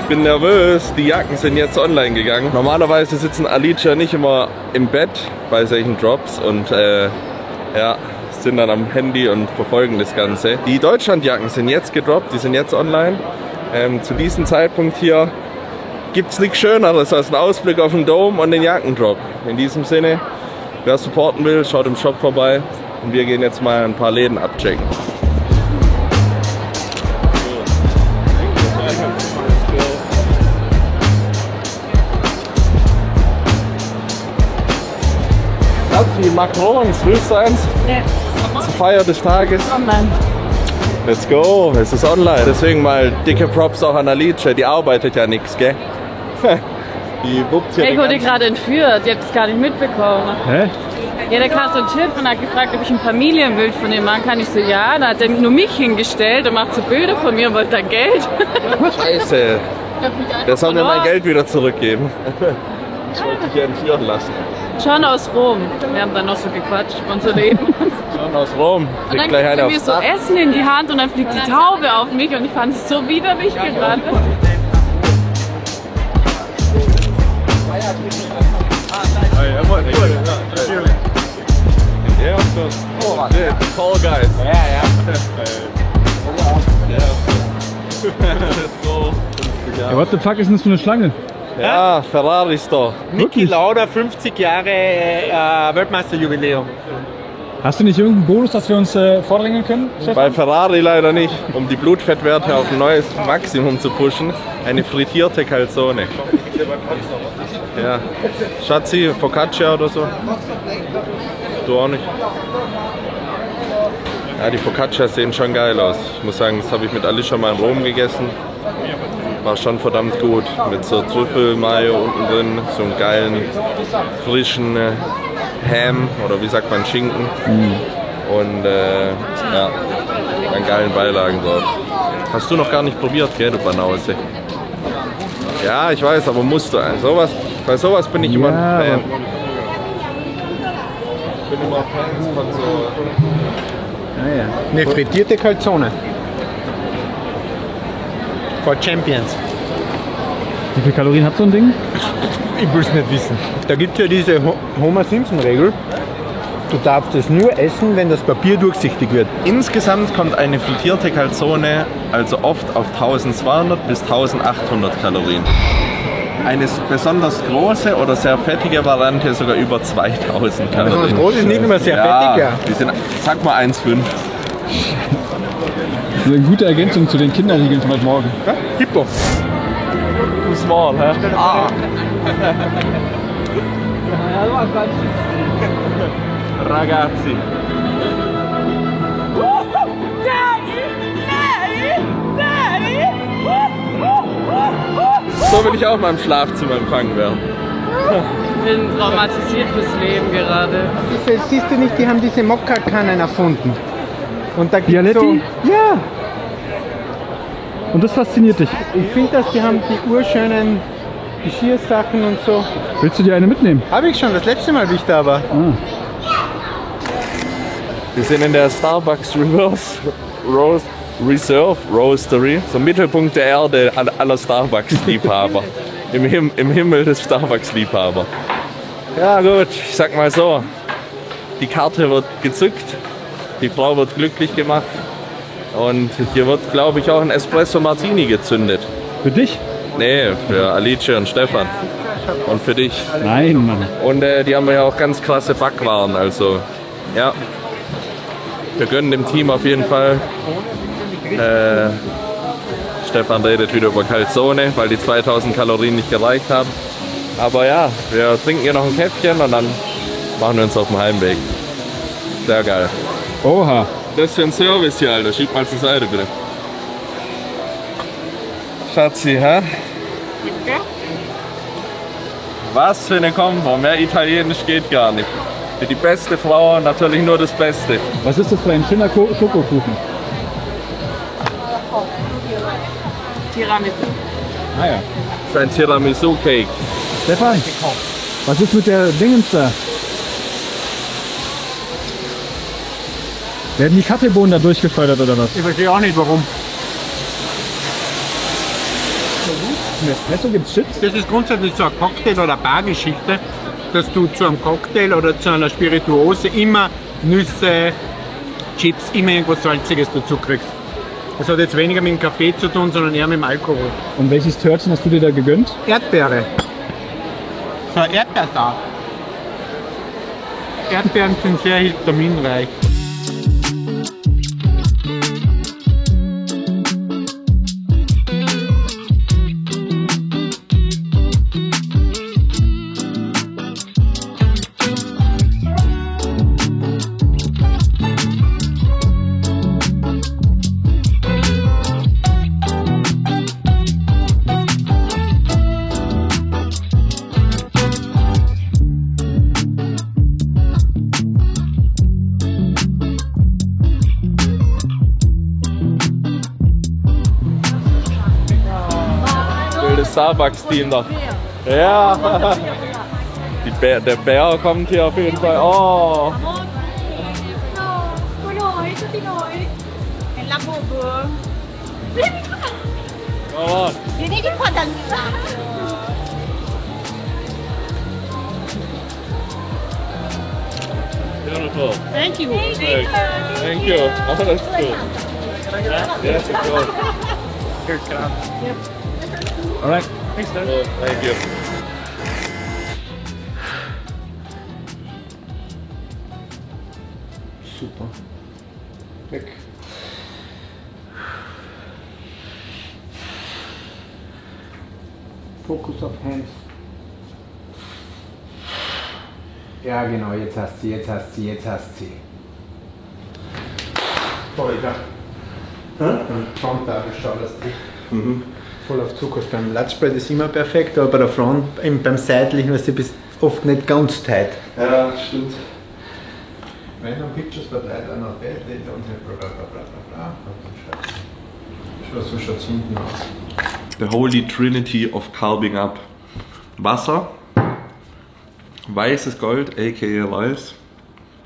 Ich bin nervös, die Jacken sind jetzt online gegangen. Normalerweise sitzen Alicia nicht immer im Bett bei solchen Drops und ja, sind dann am Handy und verfolgen das Ganze. Die Deutschlandjacken sind jetzt gedroppt, die sind jetzt online. Zu diesem Zeitpunkt hier gibt es nichts Schöneres als einen Ausblick auf den Dome und den Jackendrop. In diesem Sinne, wer supporten will, schaut im Shop vorbei und wir gehen jetzt mal ein paar Läden abchecken. Wie Macrons, willst du eins? Nee. Zur Feier des Tages. Online. Let's go, es ist online. Deswegen mal dicke Props auch an Alicia, die arbeitet ja nichts, gell? Die wuppt hier Ich den wurde ganzen- gerade entführt, ihr habt es gar nicht mitbekommen. Hä? Ja, der kam so ein Typ und hat gefragt, ob ich ein Familienbild von dem machen kann. Ich so, ja, da hat er nur mich hingestellt und macht so Bilder von mir und wollte dann Geld. Scheiße, Ich hab mich einfach der soll mir mein verloren. Geld wieder zurückgeben. Ich wollte dich hier entführen lassen. Schon aus Rom. Wir haben dann noch so gequatscht von so Leben. Schon aus Rom. Und Kriegt dann gleich gibt einer er mir aufs so Dach. Essen in die Hand und dann fliegt die Taube auf mich und ich fand es so widerlich gerade. Yeah, of course. Oh, shit, tall guys. Let's go. Ja, what the fuck ist denn das für eine Schlange? Ja, Ferrari Store. Niki Lauda, 50 Jahre Weltmeisterjubiläum. Hast du nicht irgendeinen Bonus, dass wir uns vordrängeln können, Chef? Bei Ferrari leider nicht. Um die Blutfettwerte auf ein neues Maximum zu pushen, eine frittierte Calzone. Ja. Schatzi, Focaccia oder so? Du auch nicht? Ja, die Focaccias sehen schon geil aus. Ich muss sagen, das habe ich mit Alicia mal in Rom gegessen. War schon verdammt gut. Mit so Trüffelmayo unten drin, so einem geilen, frischen Ham oder wie sagt man, Schinken. Und ja, dann geilen Beilagen drauf. Hast du noch gar nicht probiert, gell, du Banause? Ja, ich weiß, aber musst du. Bei sowas bin ich immer ein Ja, Fan. Ich bin immer Fan von so. Eine frittierte Calzone. For Champions. Wie viele Kalorien hat so ein Ding? Ich will es nicht wissen. Da gibt es ja diese Homer Simpson-Regel. Du darfst es nur essen, wenn das Papier durchsichtig wird. Insgesamt kommt eine frittierte Calzone also oft auf 1200 bis 1800 Kalorien. Eine besonders große oder sehr fettige Variante sogar über 2000 Kalorien. Besonders groß ist nicht immer sehr fettig, ja. Die sind, sag mal 1,5. Das ist eine gute Ergänzung zu den Kinderriegeln von heute Morgen. Hippo. Too small, hä? Ah. Ragazzi. So will ich auch mal im Schlafzimmer empfangen werden. Ich bin traumatisiert fürs Leben gerade. Siehst du nicht, die haben diese Mokka-Kannen erfunden. Und da gibt's Bialetti? so... Ja! Und das fasziniert dich. Ich finde, dass die haben die urschönen Geschirrsachen und so. Willst du dir eine mitnehmen? Habe ich schon, das letzte Mal, wie ich da war. Wir sind in der Starbucks Reserve Roastery, so Mittelpunkt der Erde aller Starbucks-Liebhaber. Im Himmel des Starbucks-Liebhaber. Ja gut, ich sag mal so, die Karte wird gezückt, die Frau wird glücklich gemacht und hier wird, glaube ich, auch ein Espresso Martini gezündet. Für dich? Nee, für Alice und Stefan. Und für dich. Nein, Mann. Und die haben ja auch ganz krasse Backwaren, also ja. Wir gönnen dem Team auf jeden Fall. Stefan redet wieder über Calzone, weil die 2000 Kalorien nicht gereicht haben. Aber ja, wir trinken hier noch ein Käffchen und dann machen wir uns auf den Heimweg. Sehr geil. Oha. Das für ein Service hier, Alter. Schieb mal zur Seite, bitte. Schatzi, hä? Was für eine Kombo. Mehr Italienisch geht gar nicht. Für die beste Frau natürlich nur das Beste. Was ist das für ein schöner Schokokuchen? Tiramisu. Ah ja. Das ist ein Tiramisu-Cake. Stefan, was ist mit der Dingens da? Werden die Kaffeebohnen da durchgefördert oder was? Ich verstehe auch nicht, warum. Im Espresso gibt's Chips? Das ist grundsätzlich so eine Cocktail- oder Bargeschichte, dass du zu einem Cocktail oder zu einer Spirituose immer Nüsse, Chips, immer irgendwas Salziges dazu kriegst. Das hat jetzt weniger mit dem Kaffee zu tun, sondern eher mit dem Alkohol. Und welches Törtchen hast du dir da gegönnt? Erdbeere. So ein Erdbeersaft. Erdbeeren sind sehr histaminreich. Das Starbucks-Team da. Ja. Der Bär kommt hier auf jeden Fall. Oh. tutti noi. È la Bobo. Come on. Vieni di qua dal mio lato. Beautiful. Thank you. Thank you. Oh, that's cool. Yes, of course. Here, can I? All right. Thanks, man. Oh, thank you. Super. Weg. Fokus auf Hands. Ja, genau, jetzt hast sie, jetzt hast sie, jetzt hast sie. Voll, ja. Beim Frontal schaut das voll auf Zucker. Beim Latzspread ist immer perfekt, aber bei der Front, beim seitlichen, weißt du, bist oft nicht ganz tight. Ja, stimmt. Random Pictures bei 3 dann auf Bett, und bla bla bla bla bla. Schau, so schaut es hinten aus. The Holy Trinity of Carving Up. Wasser, weißes Gold, aka Weiß,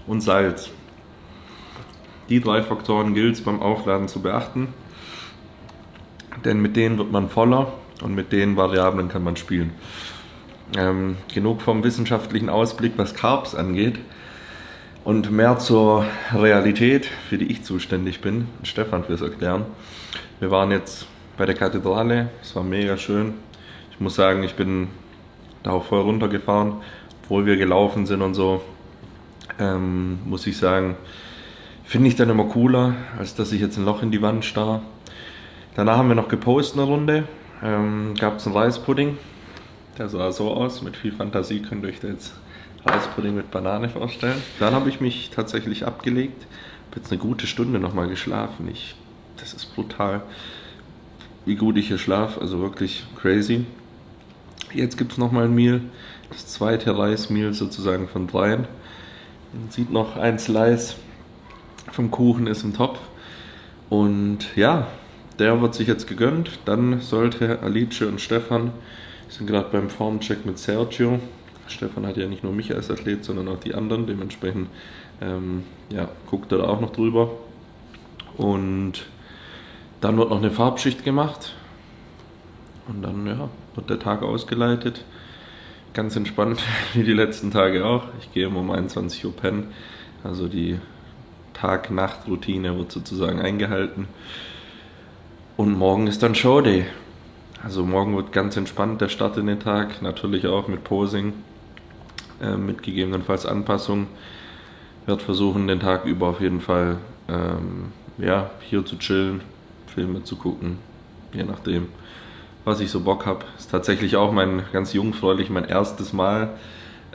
und Salz. Die 3 Faktoren gilt es beim Aufladen zu beachten, denn mit denen wird man voller und mit den Variablen kann man spielen. Genug vom wissenschaftlichen Ausblick, was Carbs angeht, und mehr zur Realität, für die ich zuständig bin, Stefan fürs Erklären. Wir waren jetzt bei der Kathedrale, es war mega schön. Ich muss sagen, ich bin da auch voll runtergefahren, obwohl wir gelaufen sind und so, muss ich sagen, finde ich dann immer cooler, als dass ich jetzt ein Loch in die Wand starr. Danach haben wir noch gepostet eine Runde, gab es einen Reispudding, der sah so aus, mit viel Fantasie könnt ihr euch da jetzt Reispudding mit Banane vorstellen. Dann habe ich mich tatsächlich abgelegt, habe jetzt eine gute Stunde nochmal geschlafen. Das ist brutal, wie gut ich hier schlafe, also wirklich crazy. Jetzt gibt es nochmal ein Meal, das zweite Reismeal sozusagen von 3. Man sieht noch ein Slice vom Kuchen ist im Topf. Und ja, der wird sich jetzt gegönnt. Dann sollte Alice und Stefan, die sind gerade beim Formcheck mit Sergio. Stefan hat ja nicht nur mich als Athlet, sondern auch die anderen. Dementsprechend guckt er da auch noch drüber. Und dann wird noch eine Farbschicht gemacht. Und dann wird der Tag ausgeleitet. Ganz entspannt, wie die letzten Tage auch. Ich gehe immer um 21 Uhr pennen. Also die Tag-Nacht-Routine wird sozusagen eingehalten. Und morgen ist dann Showday. Also morgen wird ganz entspannt der Start in den Tag. Natürlich auch mit Posing, mit gegebenenfalls Anpassung. Ich werde versuchen, den Tag über auf jeden Fall hier zu chillen, Filme zu gucken, je nachdem, was ich so Bock habe. Ist tatsächlich auch ganz jungfräulich mein erstes Mal,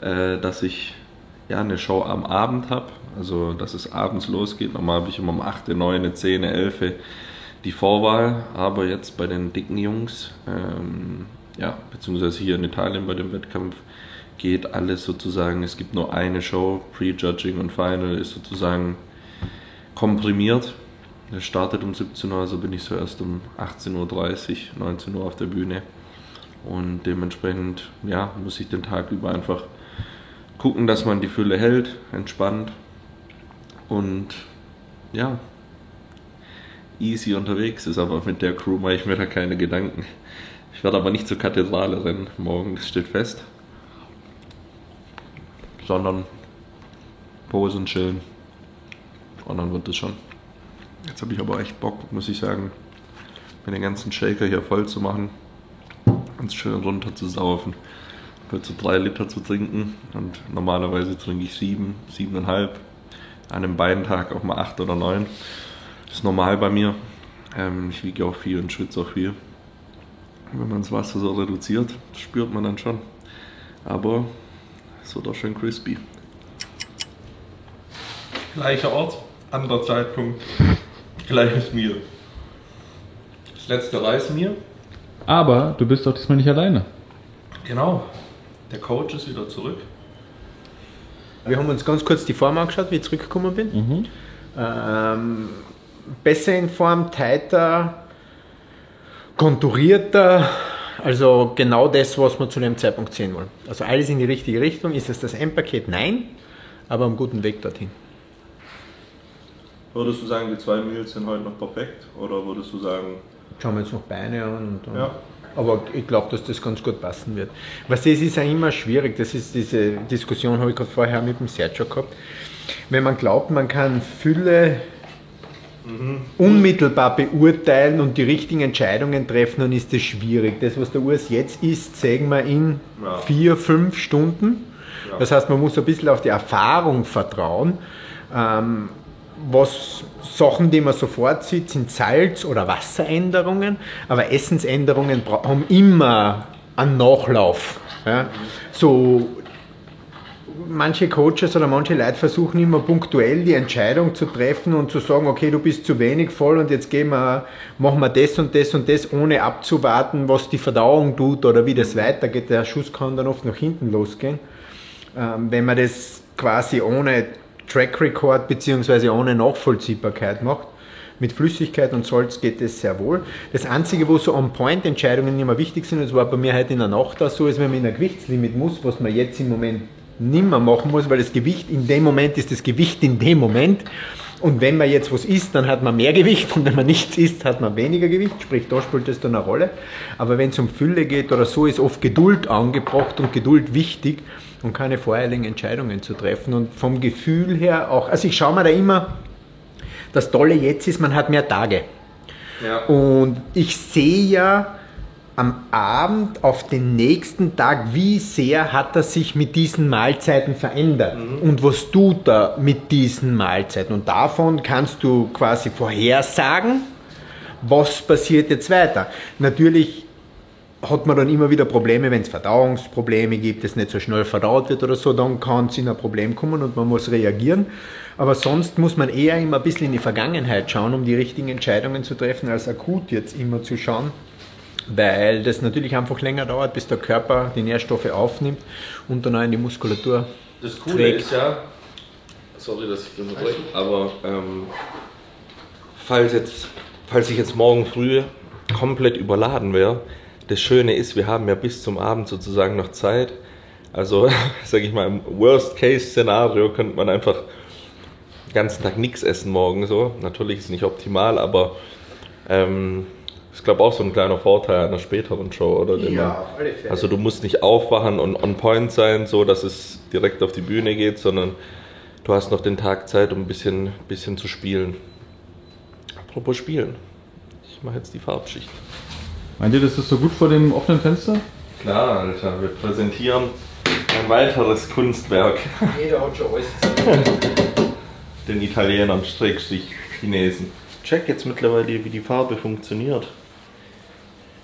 dass ich eine Show am Abend habe. Also, dass es abends losgeht. Normal habe ich immer um 8, 9, 10, 11 die Vorwahl. Aber jetzt bei den dicken Jungs, beziehungsweise hier in Italien bei dem Wettkampf, geht alles sozusagen. Es gibt nur eine Show, Pre-Judging und Final ist sozusagen komprimiert. Es startet um 17 Uhr, also bin ich so erst um 18.30 Uhr, 19 Uhr auf der Bühne. Und dementsprechend, muss ich den Tag über einfach gucken, dass man die Fülle hält, entspannt und easy unterwegs ist. Aber mit der Crew mache ich mir da keine Gedanken. Ich werde aber nicht zur Kathedrale rennen morgen, das steht fest. Sondern posen, chillen. Und dann wird es schon. Jetzt habe ich aber echt Bock, muss ich sagen, mir den ganzen Shaker hier voll zu machen, ganz schön runter zu saufen. Heute so 3 Liter zu trinken und normalerweise trinke ich 7, 7,5. An einem Beintag auch mal 8 oder 9. Das ist normal bei mir. Ich wiege auch viel und schwitze auch viel. Wenn man das Wasser so reduziert, spürt man dann schon. Aber es wird auch schön crispy. Gleicher Ort, anderer Zeitpunkt, gleiches Meal. Das letzte Reismeal. Aber du bist doch diesmal nicht alleine. Genau. Der Coach ist wieder zurück. Wir haben uns ganz kurz die Form angeschaut, wie ich zurückgekommen bin. Besser in Form, tighter, konturierter, also genau das, was wir zu dem Zeitpunkt sehen wollen. Also alles in die richtige Richtung. Ist es das Endpaket? Nein, aber am guten Weg dorthin. Würdest du sagen, die 2 Meals sind heute noch perfekt? Oder würdest du sagen... Schauen wir jetzt noch Beine an. Ja. Aber ich glaube, dass das ganz gut passen wird. Was es ist ja immer schwierig, das ist diese Diskussion, habe ich gerade vorher mit dem Sergio gehabt. Wenn man glaubt, man kann Fülle unmittelbar beurteilen und die richtigen Entscheidungen treffen, dann ist das schwierig. Das, was der Urs jetzt ist, sagen wir in 4, 5 Stunden. Ja. Das heißt, man muss ein bisschen auf die Erfahrung vertrauen. Was Sachen, die man sofort sieht, sind Salz- oder Wasseränderungen, aber Essensänderungen haben immer einen Nachlauf. Ja? So, manche Coaches oder manche Leute versuchen immer punktuell die Entscheidung zu treffen und zu sagen, okay, du bist zu wenig voll und jetzt machen wir das und das und das, ohne abzuwarten, was die Verdauung tut oder wie das weitergeht. Der Schuss kann dann oft nach hinten losgehen. Wenn man das quasi ohne Track Record bzw. ohne Nachvollziehbarkeit macht. Mit Flüssigkeit und Salz geht es sehr wohl. Das Einzige, wo so On-Point-Entscheidungen immer wichtig sind, das war bei mir heute in der Nacht auch so, ist, wenn man in ein Gewichtslimit muss, was man jetzt im Moment nicht mehr machen muss, weil das Gewicht in dem Moment ist das Gewicht in dem Moment. Und wenn man jetzt was isst, dann hat man mehr Gewicht und wenn man nichts isst, hat man weniger Gewicht, sprich da spielt das dann eine Rolle. Aber wenn es um Fülle geht oder so, ist oft Geduld angebracht und Geduld wichtig, um keine voreiligen Entscheidungen zu treffen. Und vom Gefühl her auch, also ich schaue mir da immer, das Tolle jetzt ist, man hat mehr Tage. Ja. Und ich sehe ja am Abend auf den nächsten Tag, wie sehr hat er sich mit diesen Mahlzeiten verändert und was tut er mit diesen Mahlzeiten. Und davon kannst du quasi vorhersagen, was passiert jetzt weiter. Natürlich hat man dann immer wieder Probleme, wenn es Verdauungsprobleme gibt, es nicht so schnell verdaut wird oder so, dann kann es in ein Problem kommen und man muss reagieren. Aber sonst muss man eher immer ein bisschen in die Vergangenheit schauen, um die richtigen Entscheidungen zu treffen, als akut jetzt immer zu schauen, weil das natürlich einfach länger dauert, bis der Körper die Nährstoffe aufnimmt und dann auch in die Muskulatur Das Coole trägt. ist ja, sorry, dass ich unterbreche, aber falls ich jetzt morgen früh komplett überladen wäre, das Schöne ist, wir haben ja bis zum Abend sozusagen noch Zeit. Also, sage ich mal, im Worst-Case-Szenario könnte man einfach den ganzen Tag nichts essen morgen so. Natürlich ist es nicht optimal, aber ist, glaube ich, auch so ein kleiner Vorteil einer späteren Show, oder? Auf alle Fälle. Also du musst nicht aufwachen und on point sein, so dass es direkt auf die Bühne geht, sondern du hast noch den Tag Zeit, um ein bisschen zu spielen. Apropos Spielen. Ich mache jetzt die Farbschicht. Meint ihr, das ist so gut vor dem offenen Fenster? Klar, Alter, wir präsentieren ein weiteres Kunstwerk Jeder hat schon alles. den Italienern, Chinesen. Check jetzt mittlerweile, wie die Farbe funktioniert.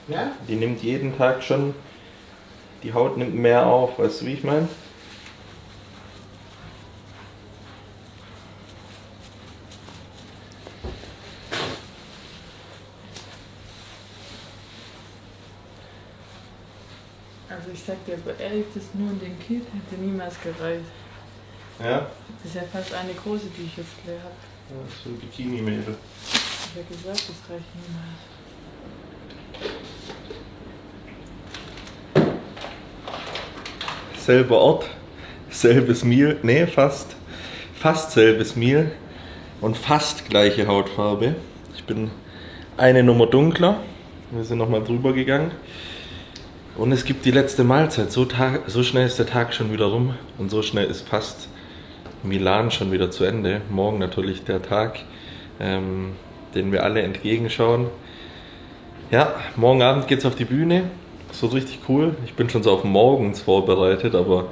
Ja? Die nimmt jeden Tag schon, die Haut nimmt mehr auf, weißt du, wie ich meine? Also ich sag dir, aber ehrlich, das nur in den Kit hätte niemals gereicht. Ja? Das ist ja fast eine große, die ich jetzt leer habe. Ja, das ist so ein Bikini-Mädel. Ich habe gesagt, das reicht niemals. Selber Ort, selbes Meal, nee, fast selbes Meal und fast gleiche Hautfarbe. Ich bin eine Nummer dunkler, wir sind nochmal drüber gegangen und es gibt die letzte Mahlzeit. So schnell ist der Tag schon wieder rum und so schnell ist fast Milan schon wieder zu Ende. Morgen natürlich der Tag, den wir alle entgegenschauen. Ja, morgen Abend geht's auf die Bühne. So richtig cool. Ich bin schon so auf morgens vorbereitet, aber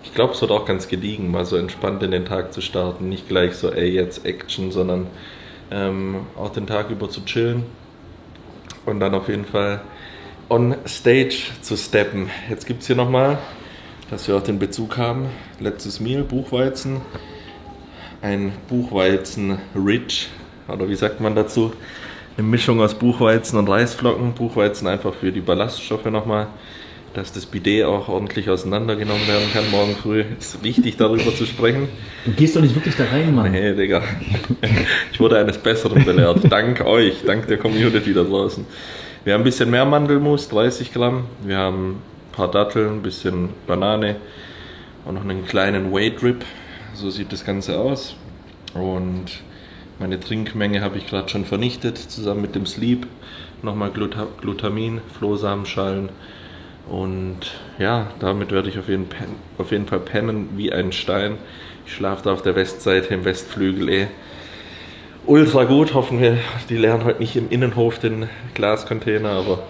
ich glaube, es wird auch ganz gediegen, mal so entspannt in den Tag zu starten. Nicht gleich so, ey, jetzt Action, sondern auch den Tag über zu chillen und dann auf jeden Fall on stage zu steppen. Jetzt gibt es hier nochmal, dass wir auch den Bezug haben. Letztes Meal, Buchweizen. Ein Buchweizen Rich, oder wie sagt man dazu? Eine Mischung aus Buchweizen und Reisflocken. Buchweizen einfach für die Ballaststoffe nochmal, dass das Bidet auch ordentlich auseinandergenommen werden kann morgen früh. Ist wichtig, darüber zu sprechen. Du gehst doch nicht wirklich da rein, Mann. Nee, Digga. Ich wurde eines Besseren belehrt. Dank euch, dank der Community da draußen. Wir haben ein bisschen mehr Mandelmus, 30 Gramm. Wir haben ein paar Datteln, ein bisschen Banane und noch einen kleinen Whey Drip. So sieht das Ganze aus. Und meine Trinkmenge habe ich gerade schon vernichtet, zusammen mit dem Sleep. Nochmal Glutamin, Flohsamenschalen. Und ja, damit werde ich auf jeden Fall pennen wie ein Stein. Ich schlafe da auf der Westseite im Westflügel ultra gut. Hoffen wir, die leeren heute nicht im Innenhof den Glascontainer, aber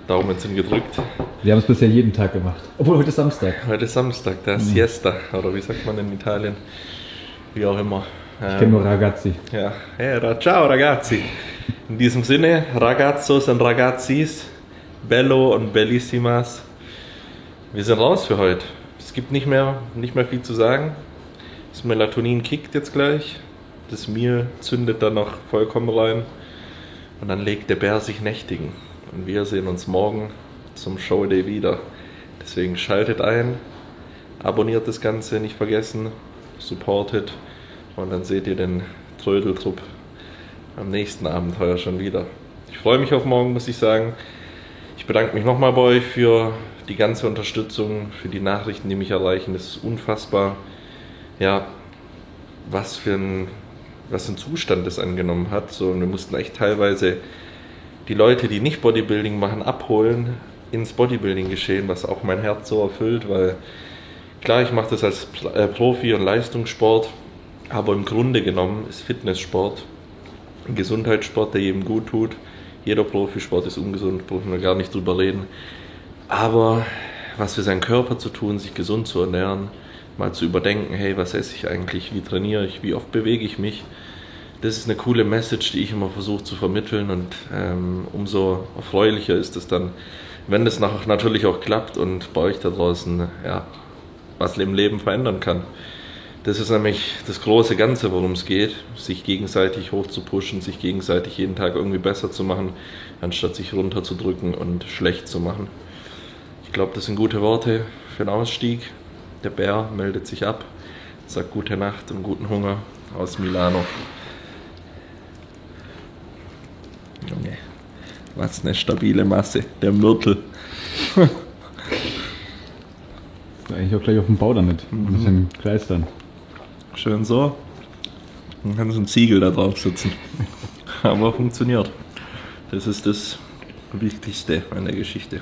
Daumen sind gedrückt. Wir haben es bisher jeden Tag gemacht. Obwohl heute ist Samstag. Heute ist Samstag, der Siesta, oder wie sagt man in Italien? Wie auch immer. Ich kenne nur Ragazzi. Ja, hey, ciao ragazzi. In diesem Sinne, Ragazzos und Ragazzis, Bello und Bellissimas. Wir sind raus für heute. Es gibt nicht mehr viel zu sagen. Das Melatonin kickt jetzt gleich. Das Meal zündet dann noch vollkommen rein. Und dann legt der Bär sich nächtigen. Und wir sehen uns morgen zum Showday wieder. Deswegen schaltet ein, abonniert das Ganze, nicht vergessen, supportet. Und dann seht ihr den Trödeltrupp am nächsten Abenteuer schon wieder. Ich freue mich auf morgen, muss ich sagen. Ich bedanke mich nochmal bei euch für die ganze Unterstützung, für die Nachrichten, die mich erreichen. Das ist unfassbar, ja, was für ein Zustand das angenommen hat. So, und wir mussten echt teilweise die Leute, die nicht Bodybuilding machen, abholen ins Bodybuilding-Geschehen, was auch mein Herz so erfüllt, weil klar, ich mache das als Profi und Leistungssport, aber im Grunde genommen ist Fitnesssport ein Gesundheitssport, der jedem gut tut. Jeder Profisport ist ungesund, brauchen wir gar nicht drüber reden. Aber was für seinen Körper zu tun, sich gesund zu ernähren, mal zu überdenken, hey, was esse ich eigentlich, wie trainiere ich, wie oft bewege ich mich, das ist eine coole Message, die ich immer versuche zu vermitteln und umso erfreulicher ist es dann, wenn das natürlich auch klappt und bei euch da draußen ja, was im Leben verändern kann. Das ist nämlich das große Ganze, worum es geht, sich gegenseitig hochzupushen, sich gegenseitig jeden Tag irgendwie besser zu machen, anstatt sich runterzudrücken und schlecht zu machen. Ich glaube, das sind gute Worte für den Ausstieg. Der Bär meldet sich ab, sagt gute Nacht und guten Hunger aus Milano. Junge, was eine stabile Masse, der Mörtel. Eigentlich auch gleich auf dem Bau damit. Ein bisschen kleistern. Schön so. Dann kann so ein Ziegel da drauf sitzen. Aber funktioniert. Das ist das Wichtigste an der Geschichte.